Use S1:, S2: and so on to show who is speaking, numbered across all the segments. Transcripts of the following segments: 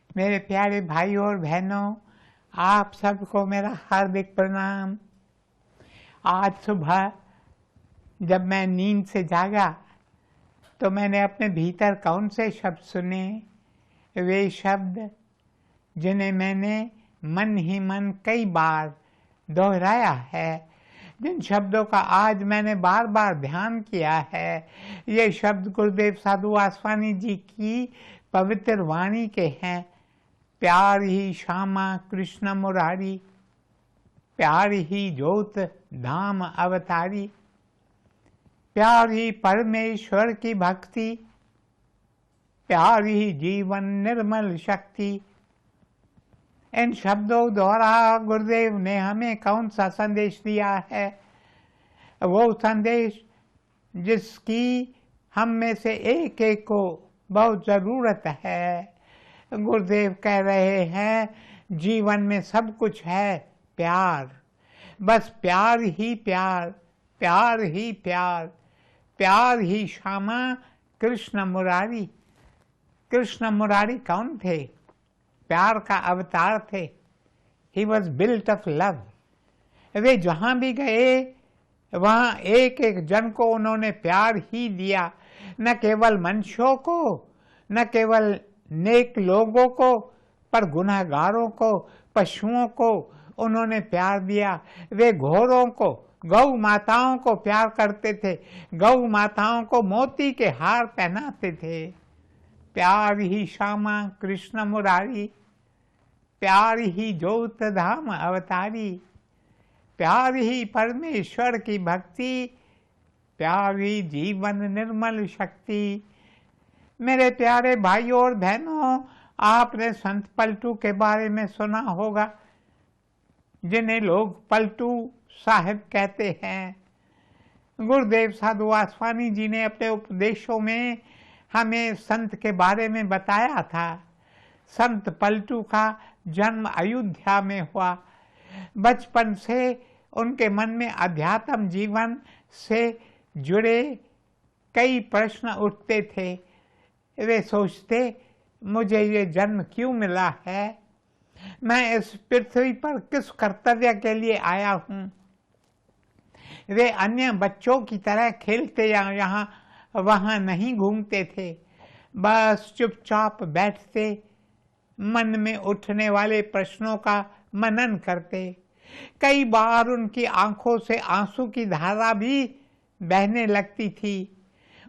S1: मेरे प्यारे भाई और बहनों, आप सबको मेरा हार्दिक प्रणाम। आज सुबह जब मैं नींद से जागा तो मैंने अपने भीतर कौन से शब्द सुने, वे शब्द जिन्हें मैंने मन ही मन कई बार दोहराया है, जिन शब्दों का आज मैंने बार बार ध्यान किया है, ये शब्द गुरुदेव साधु वासवानी जी की पवित्र वाणी के हैं। प्यार ही श्यामा कृष्ण मुरारी, प्यार ही ज्योत धाम अवतारी, प्यार ही परमेश्वर की भक्ति, प्यार ही जीवन निर्मल शक्ति। इन शब्दों द्वारा गुरुदेव ने हमें कौन सा संदेश दिया है? वो संदेश जिसकी हम में से एक एक को बहुत ज़रूरत है। गुरुदेव कह रहे हैं, जीवन में सब कुछ है, प्यार, बस प्यार ही प्यार, प्यार ही प्यार, प्यार ही श्यामा कृष्ण मुरारी। कृष्ण मुरारी कौन थे? प्यार का अवतार थे। He was built of love. वे जहाँ भी गए वहाँ एक एक जन को उन्होंने प्यार ही दिया, न केवल मनुष्यों को, न केवल नेक लोगों को, पर गुनहगारों को, पशुओं को उन्होंने प्यार दिया। वे घोड़ों को, गौ माताओं को प्यार करते थे, गौ माताओं को मोती के हार पहनाते थे। प्यार ही श्यामा कृष्ण मुरारी, प्यार ही ज्योत धाम अवतारी, प्यार ही परमेश्वर की भक्ति, प्यार ही जीवन निर्मल शक्ति। मेरे प्यारे भाइयों और बहनों, आपने संत पलटू के बारे में सुना होगा, जिन्हें लोग पलटू साहिब कहते हैं। गुरुदेव साधु वासवानी जी ने अपने उपदेशों में हमें संत के बारे में बताया था। संत पलटू का जन्म अयोध्या में हुआ। बचपन से उनके मन में अध्यात्म जीवन से जुड़े कई प्रश्न उठते थे। वे सोचते, मुझे ये जन्म क्यों मिला है? मैं इस पृथ्वी पर किस कर्तव्य के लिए आया हूँ? वे अन्य बच्चों की तरह खेलते या यहाँ वहाँ नहीं घूमते थे, बस चुपचाप बैठते, मन में उठने वाले प्रश्नों का मनन करते। कई बार उनकी आंखों से आंसू की धारा भी बहने लगती थी।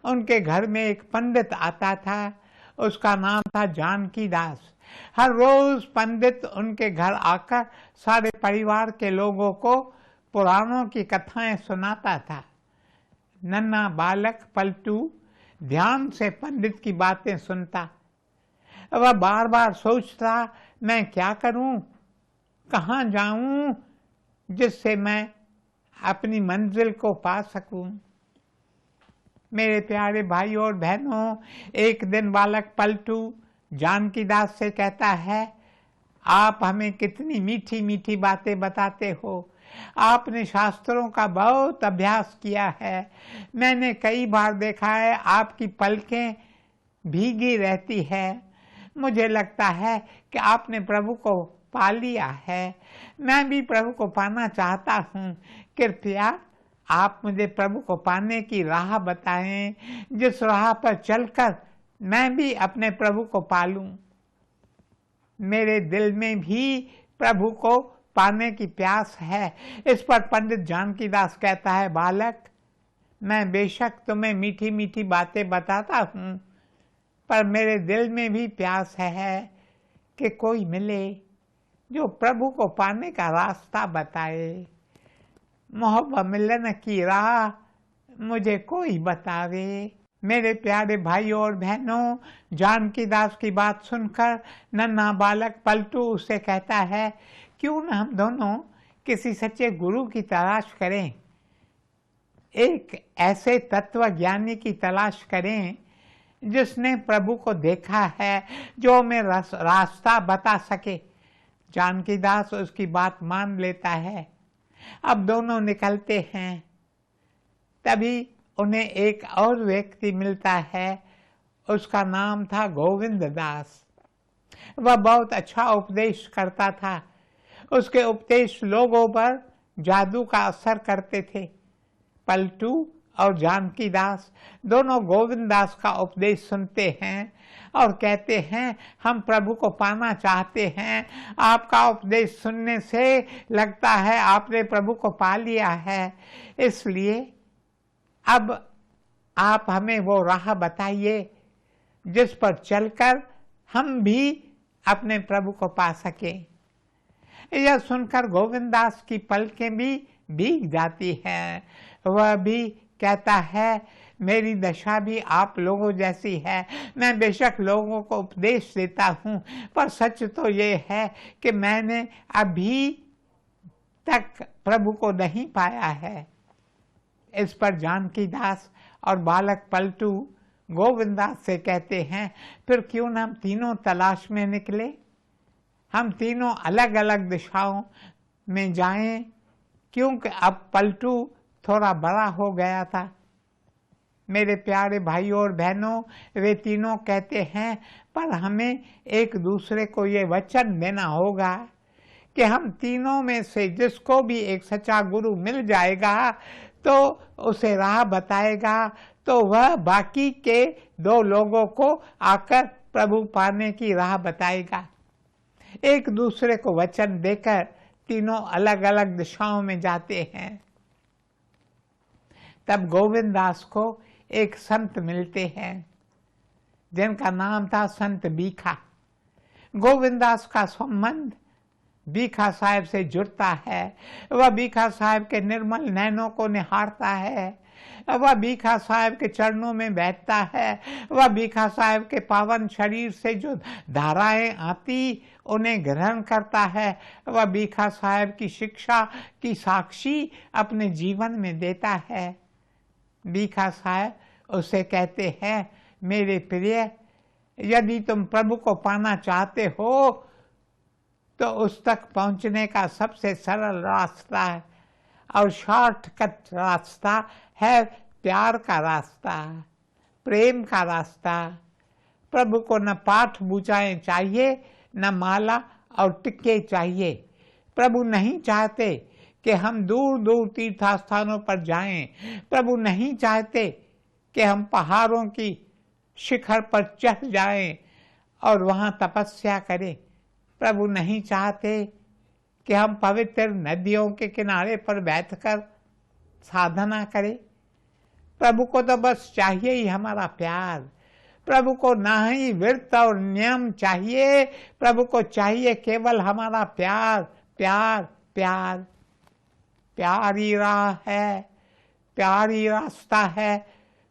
S1: उनके घर में एक पंडित आता था, उसका नाम था जानकी दास। हर रोज पंडित उनके घर आकर सारे परिवार के लोगों को पुराणों की कथाएं सुनाता था। नन्हा बालक पलटू ध्यान से पंडित की बातें सुनता। वह बार बार सोचता, मैं क्या करूं, कहाँ जाऊं, जिससे मैं अपनी मंजिल को पा सकूं। मेरे प्यारे भाई और बहनों, एक दिन बालक पलटू जानकी दास से कहता है, आप हमें कितनी मीठी मीठी बातें बताते हो। आपने शास्त्रों का बहुत अभ्यास किया है। मैंने कई बार देखा है आपकी पलकें भीगी रहती है। मुझे लगता है कि आपने प्रभु को पा लिया है। मैं भी प्रभु को पाना चाहता हूँ। कृपया आप मुझे प्रभु को पाने की राह बताएं, जिस राह पर चलकर मैं भी अपने प्रभु को पालूं। मेरे दिल में भी प्रभु को पाने की प्यास है। इस पर पंडित जानकी दास कहता है, बालक, मैं बेशक तुम्हें मीठी मीठी बातें बताता हूँ, पर मेरे दिल में भी प्यास है कि कोई मिले जो प्रभु को पाने का रास्ता बताए। मोहब्बत मिलन की राह मुझे कोई बतावे। मेरे प्यारे भाइयों और बहनों, जानकी दास की बात सुनकर नन्हा बालक पलटू उससे कहता है, क्यों न हम दोनों किसी सच्चे गुरु की तलाश करें, एक ऐसे तत्वज्ञानी की तलाश करें जिसने प्रभु को देखा है, जो हमें रास्ता बता सके। जानकी दास उसकी बात मान लेता है। अब दोनों निकलते हैं। तभी उन्हें एक और व्यक्ति मिलता है, उसका नाम था गोविंद दास। वह बहुत अच्छा उपदेश करता था। उसके उपदेश लोगों पर जादू का असर करते थे। पलटू और जानकी दास दोनों गोविंद दास का उपदेश सुनते हैं और कहते हैं, हम प्रभु को पाना चाहते हैं। आपका उपदेश सुनने से लगता है आपने प्रभु को पा लिया है, इसलिए अब आप हमें वो राह बताइए जिस पर चलकर हम भी अपने प्रभु को पा सकें। यह सुनकर गोविंद दास की पलकें भी भीग जाती हैं। वह भी कहता है, मेरी दशा भी आप लोगों जैसी है। मैं बेशक लोगों को उपदेश देता हूँ, पर सच तो ये है कि मैंने अभी तक प्रभु को नहीं पाया है। इस पर जानकी दास और बालक पलटू गोविंद दास से कहते हैं, फिर क्यों न हम तीनों तलाश में निकले। हम तीनों अलग अलग दिशाओं में जाएं, क्योंकि अब पलटू थोड़ा बड़ा हो गया था। मेरे प्यारे भाइयों और बहनों, वे तीनों कहते हैं, पर हमें एक दूसरे को ये वचन देना होगा कि हम तीनों में से जिसको भी एक सच्चा गुरु मिल जाएगा तो उसे राह बताएगा, तो वह बाकी के 2 लोगों को आकर प्रभु पाने की राह बताएगा। एक दूसरे को वचन देकर तीनों अलग अलग दिशाओं में जाते हैं। तब गोविंद दास को एक संत मिलते हैं जिनका नाम था संत बीखा। गोविंद दास का संबंध बीखा साहब से जुड़ता है। वह बीखा साहब के निर्मल नैनों को निहारता है। वह बीखा साहब के चरणों में बैठता है। वह बीखा साहब के पावन शरीर से जो धाराएं आती उन्हें ग्रहण करता है। वह बीखा साहब की शिक्षा की साक्षी अपने जीवन में देता है। बीखा साहब उसे कहते हैं, मेरे प्रिय, यदि तुम प्रभु को पाना चाहते हो तो उस तक पहुंचने का सबसे सरल रास्ता है और शॉर्टकट रास्ता है प्यार का रास्ता, प्रेम का रास्ता। प्रभु को न पाठ पूजाएं चाहिए, न माला और टिक्के चाहिए। प्रभु नहीं चाहते कि हम दूर दूर तीर्थस्थानों पर जाएं। प्रभु नहीं चाहते कि हम पहाड़ों की शिखर पर चढ़ जाएं और वहां तपस्या करें। प्रभु नहीं चाहते कि हम पवित्र नदियों के किनारे पर बैठकर साधना करें। प्रभु को तो बस चाहिए ही हमारा प्यार। प्रभु को ना ही व्रत और नियम चाहिए, प्रभु को चाहिए केवल हमारा प्यार। प्यार प्यार प्यार ही राह है, प्यार ही रास्ता है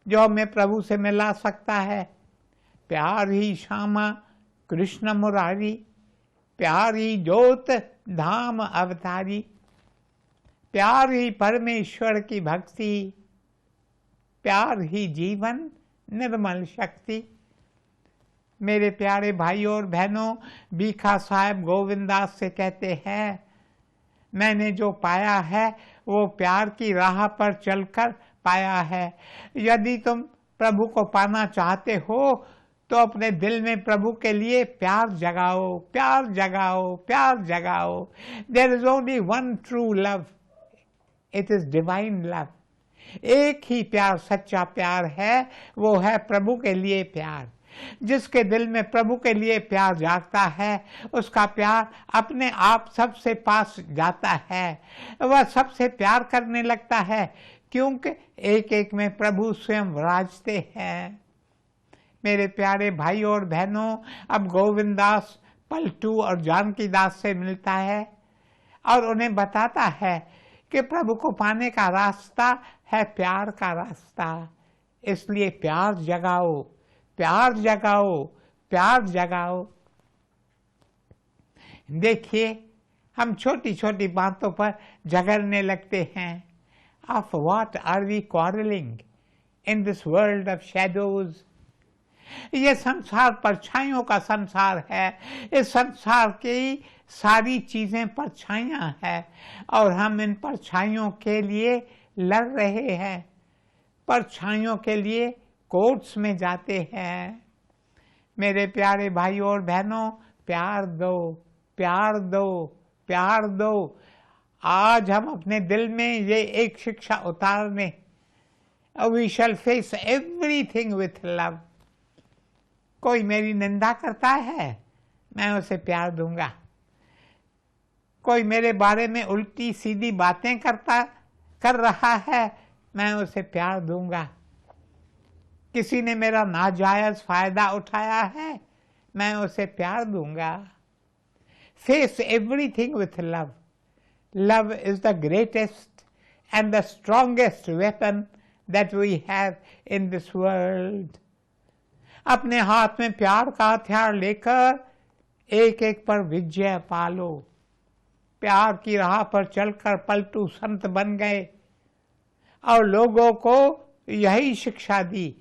S1: जो हमें प्रभु से मिला सकता है। प्यार ही श्यामा कृष्ण मुरारी, प्यार ही ज्योत धाम अवतारी, प्यार ही परमेश्वर की भक्ति, प्यार ही जीवन निर्मल शक्ति। मेरे प्यारे भाइयों और बहनों, बीखा साहब गोविंद दास से कहते हैं, मैंने जो पाया है वो प्यार की राह पर चलकर पाया है। यदि तुम प्रभु को पाना चाहते हो तो अपने दिल में प्रभु के लिए प्यार जगाओ, प्यार जगाओ, प्यार जगाओ। There is only one true love, it is divine love। एक ही प्यार सच्चा प्यार है, वो है प्रभु के लिए प्यार। जिसके दिल में प्रभु के लिए प्यार जागता है उसका प्यार अपने आप सबसे पास जाता है। वह सबसे प्यार करने लगता है क्योंकि एक एक में प्रभु स्वयं विराजते हैं। मेरे प्यारे भाइयों और बहनों, अब गोविंद दास पलटू और जानकी दास से मिलता है और उन्हें बताता है कि प्रभु को पाने का रास्ता है प्यार का रास्ता। इसलिए प्यार जगाओ, प्यार जगाओ, प्यार जगाओ। देखिए, हम छोटी छोटी बातों पर झगड़ने लगते हैं। Of what are we quarreling in this world of shadows? ये संसार परछाइयों का संसार है। इस संसार की सारी चीजें परछाइयां हैं और हम इन परछाइयों के लिए लड़ रहे हैं, परछाइयों के लिए कोर्ट्स में जाते हैं। मेरे प्यारे भाइयों और बहनों, प्यार दो, प्यार दो, प्यार दो। आज हम अपने दिल में ये एक शिक्षा उतारने, we shall face everything with love. कोई मेरी निंदा करता है, मैं उसे प्यार दूंगा। कोई मेरे बारे में उल्टी सीधी बातें कर रहा है, मैं उसे प्यार दूंगा। किसी ने मेरा नाजायज फायदा उठाया है, मैं उसे प्यार दूंगा। Face everything with love. Love is the greatest and the strongest weapon that we have in this world. अपने हाथ में प्यार का हथियार लेकर एक एक पर विजय पालो। प्यार की राह पर चलकर पलटू संत बन गए और लोगों को यही शिक्षा दी।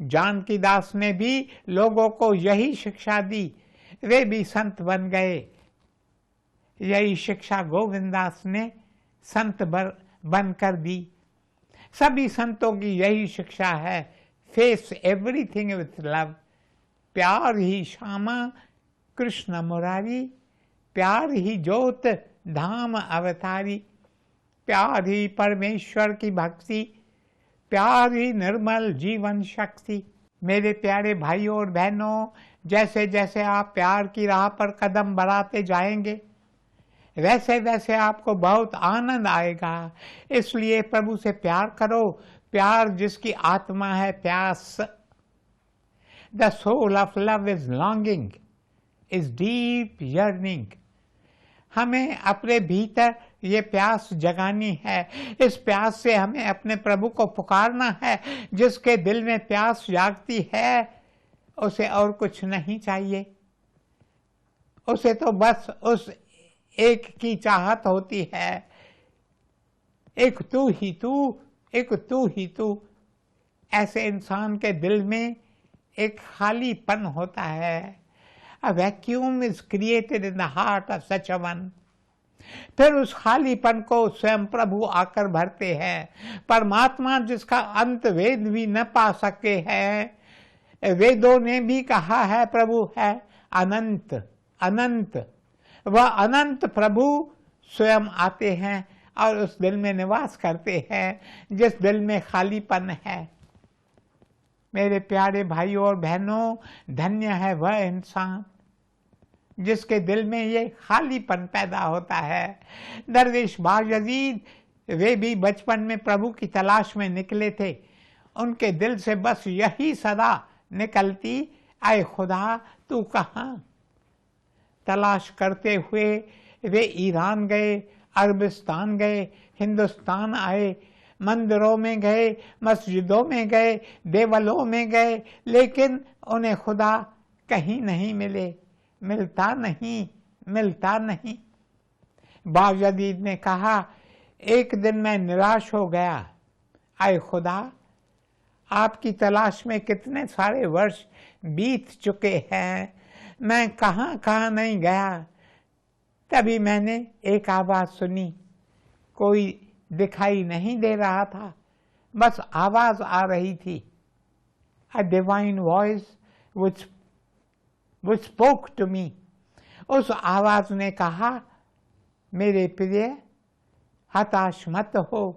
S1: जानकी दास ने भी लोगों को यही शिक्षा दी, वे भी संत बन गए। यही शिक्षा गोविंदास ने संत बनकर दी। सभी संतों की यही शिक्षा है, फेस एवरीथिंग विथ लव। प्यार ही श्यामा कृष्ण मुरारी, प्यार ही ज्योत धाम अवतारी। प्यार ही परमेश्वर की भक्ति, प्यार ही निर्मल जीवन शक्ति। मेरे प्यारे भाइयों और बहनों, जैसे जैसे आप प्यार की राह पर कदम बढ़ाते जाएंगे, वैसे वैसे आपको बहुत आनंद आएगा। इसलिए प्रभु से प्यार करो। प्यार जिसकी आत्मा है प्यास। The soul of love is longing, is deep yearning. हमें अपने भीतर ये प्यास जगानी है। इस प्यास से हमें अपने प्रभु को पुकारना है। जिसके दिल में प्यास जागती है, उसे और कुछ नहीं चाहिए। उसे तो बस उस एक की चाहत होती है, एक तू ही तू, एक तू ही तू। ऐसे इंसान के दिल में एक खालीपन होता है। A vacuum is created in the heart of such a one. फिर उस खालीपन को स्वयं प्रभु आकर भरते हैं। परमात्मा जिसका अंत वेद भी न पा सके हैं, वेदों ने भी कहा है प्रभु है अनंत। अनंत, वह अनंत प्रभु स्वयं आते हैं और उस दिल में निवास करते हैं जिस दिल में खालीपन है। मेरे प्यारे भाइयों और बहनों, धन्य है वह इंसान जिसके दिल में ये खालीपन पैदा होता है। दरवेश बायजीद, वे भी बचपन में प्रभु की तलाश में निकले थे। उनके दिल से बस यही सदा निकलती, आए खुदा तू कहाँ। तलाश करते हुए वे ईरान गए, अरबिस्तान गए, हिंदुस्तान आए, मंदिरों में गए, मस्जिदों में गए, देवलों में गए, लेकिन उन्हें खुदा कहीं नहीं मिले। मिलता नहीं, मिलता नहीं। बायजीद ने कहा, एक दिन मैं निराश हो गया। आए खुदा, आपकी तलाश में कितने सारे वर्ष बीत चुके हैं, मैं कहाँ कहाँ नहीं गया। तभी मैंने एक आवाज सुनी। कोई दिखाई नहीं दे रहा था, बस आवाज आ रही थी। A divine voice which spoke to me. उस आवाज ने कहा, मेरे प्रिय हताश मत हो,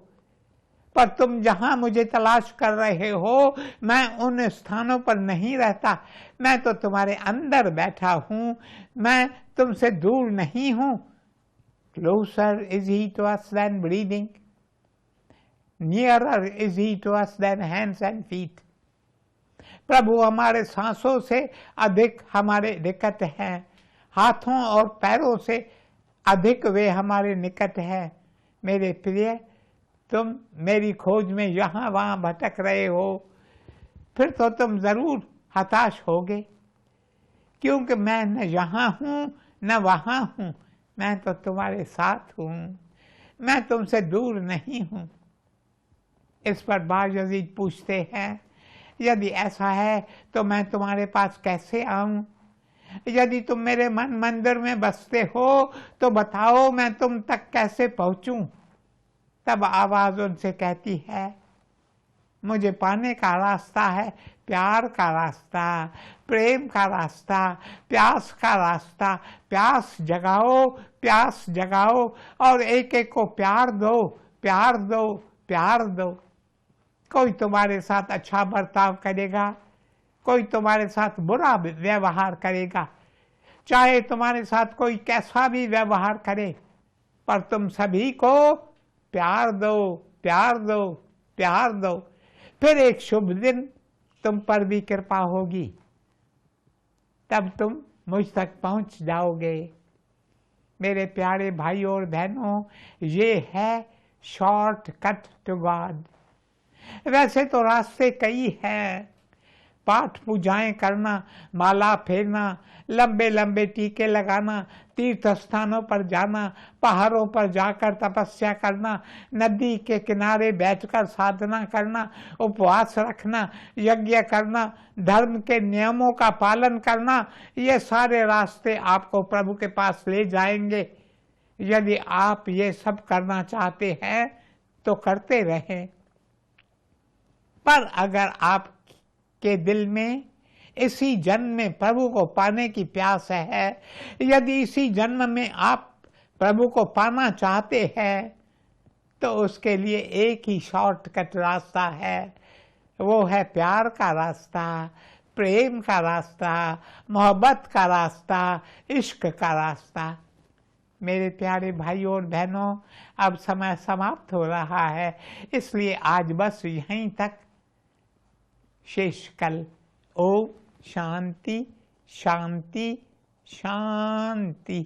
S1: पर तुम जहां मुझे तलाश कर रहे हो, मैं उन स्थानों पर नहीं रहता। मैं तो तुम्हारे अंदर बैठा हूं, मैं तुमसे दूर नहीं हूं। Closer is he to us than breathing, nearer is he to us than hands and feet. प्रभु हमारे सांसों से अधिक हमारे निकट हैं, हाथों और पैरों से अधिक वे हमारे निकट हैं। मेरे प्रिय, तुम मेरी खोज में यहाँ वहाँ भटक रहे हो, फिर तो तुम जरूर हताश होगे, क्योंकि मैं न यहाँ हूँ न वहाँ हूँ, मैं तो तुम्हारे साथ हूँ, मैं तुमसे दूर नहीं हूँ। इस पर बायजीद पूछते हैं, यदि ऐसा है तो मैं तुम्हारे पास कैसे आऊं? यदि तुम मेरे मन मंदिर में बसते हो तो बताओ मैं तुम तक कैसे पहुंचूं? तब आवाज उनसे कहती है, मुझे पाने का रास्ता है, प्यार का रास्ता, प्रेम का रास्ता, प्यास का रास्ता। प्यास जगाओ, प्यास जगाओ और एक एक को प्यार दो, प्यार दो, प्यार दो। कोई तुम्हारे साथ अच्छा बर्ताव करेगा, कोई तुम्हारे साथ बुरा व्यवहार करेगा, चाहे तुम्हारे साथ कोई कैसा भी व्यवहार करे, पर तुम सभी को प्यार दो, प्यार दो, प्यार दो। फिर एक शुभ दिन तुम पर भी कृपा होगी, तब तुम मुझ तक पहुंच जाओगे। मेरे प्यारे भाइयों और बहनों, ये है शॉर्ट कट टू गॉड। वैसे तो रास्ते कई हैं, पाठ पूजाएं करना, माला फेरना, लंबे लंबे टीके लगाना, तीर्थ स्थानों पर जाना, पहाड़ों पर जाकर तपस्या करना, नदी के किनारे बैठकर साधना करना, उपवास रखना, यज्ञ करना, धर्म के नियमों का पालन करना, ये सारे रास्ते आपको प्रभु के पास ले जाएंगे। यदि आप ये सब करना चाहते हैं तो करते रहें। पर अगर आप के दिल में इसी जन्म में प्रभु को पाने की प्यास है, यदि इसी जन्म में आप प्रभु को पाना चाहते हैं, तो उसके लिए एक ही शॉर्टकट रास्ता है, वो है प्यार का रास्ता, प्रेम का रास्ता, मोहब्बत का रास्ता, इश्क का रास्ता। मेरे प्यारे भाइयों और बहनों, अब समय समाप्त हो रहा है, इसलिए आज बस यहीं तक। शेष कल। ओम शांति शांति शांति।